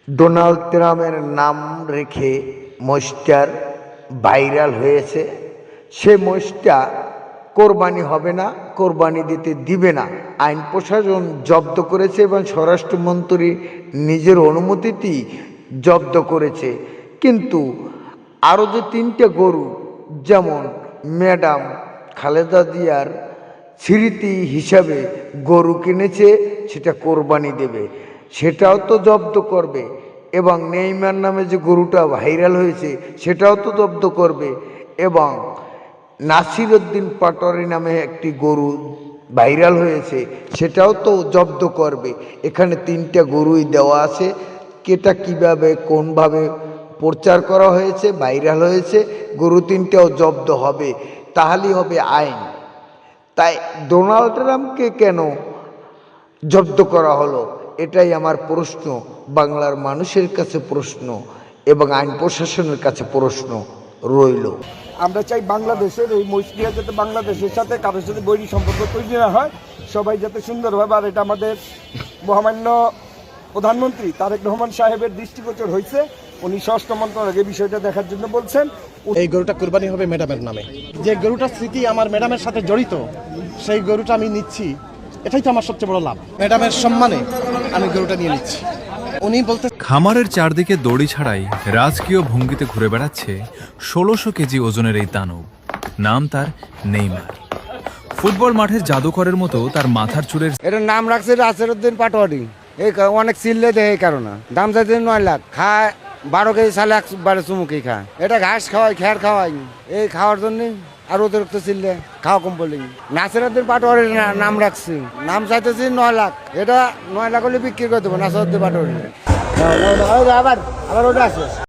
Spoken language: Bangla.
ডোনাল্ড ট্রাম্পের নাম রেখে মহিষটার ভাইরাল হয়েছে। সে মহিষটা কোরবানি হবে না, কোরবানি দিতে দিবে না। আইন প্রশাসন জব্দ করেছে এবং স্বরাষ্ট্রমন্ত্রী নিজের অনুমতিতেই জব্দ করেছে। কিন্তু আরও যে তিনটে গরু, যেমন ম্যাডাম খালেদা জিয়ার স্মৃতি হিসাবে গরু কিনেছে, সেটা কোরবানি দেবে, সেটাও তো জব্দ করবে। এবং নেইমার নামে যে গরুটা ভাইরাল হয়েছে সেটাও তো জব্দ করবে। এবং নাসির উদ্দিন পাটোয়ারি নামে একটি গরু ভাইরাল হয়েছে, সেটাও তো জব্দ করবে। এখানে তিনটা গরুই দেওয়া আছে, কেটা কিভাবে কোনভাবে প্রচার করা হয়েছে, ভাইরাল হয়েছে, গরু তিনটাও জব্দ হবে, তাহলেই হবে আইন। তাই ডোনাল্ড ট্রাম্পকে কেন জব্দ করা হলো, এটাই আমার প্রশ্ন, বাংলার মানুষের কাছে প্রশ্ন এবং আইন প্রশাসনের কাছে প্রশ্ন রইল। আমরা চাই বাংলাদেশের এই মহিষক্রিয়া যাতে বাংলাদেশের সাথে কারোর সাথে বৈরী সম্পর্ক তৈরি না হয়, সবাই যাতে সুন্দরভাবে। আর এটা আমাদের মহামান্য প্রধানমন্ত্রী তারেক রহমান সাহেবের দৃষ্টিগোচর হয়েছে। উনি স্বরাষ্ট্র মন্ত্রণালয়ে বিষয়টা দেখার জন্য বলছেন। এই গরুটা কোরবানি হবে ম্যাডামের নামে। যে গরুটার স্মৃতি আমার ম্যাডামের সাথে জড়িত, সেই গরুটা আমি নিচ্ছি, এটাই তো আমার সবচেয়ে বড় লাভ। ম্যাডামের সম্মানে আমি গরুটা নিয়ে নিচ্ছি। উনি বলতে খামারের চারদিকে দড়ি ছাড়াই রাজকীয় ভঙ্গিতে ঘুরে বেড়াচ্ছে 1600 কেজি ওজনের এই দানব। নাম তার নেইমার। ফুটবল মাঠের জাদুকরের মতো তার মাথার চুলের এটার নাম রাখছে নাসির উদ্দিন পাটোয়ারি। এই অনেক চিল্লে দেয় এই কারণে। দাম চাইছে 9 লাখ। খায় 12 কেজি সালে একবারে চুমুকি খায়। এটা ঘাস খাওয়াই, খ্যার খাওয়াই, এই খাওয়ার জন্য আর অতিরিক্ত চিল্লে খাওয়া কম বলি। নাসির উদ্দিন পাটোয়ারির নাম রাখছি, নাম চাইতেছি 9 লাখ। এটা 9 লাখ হলে বিক্রি করে দেবো নাসির উদ্দিন পাটোয়ারি। আবার ওটা আছে।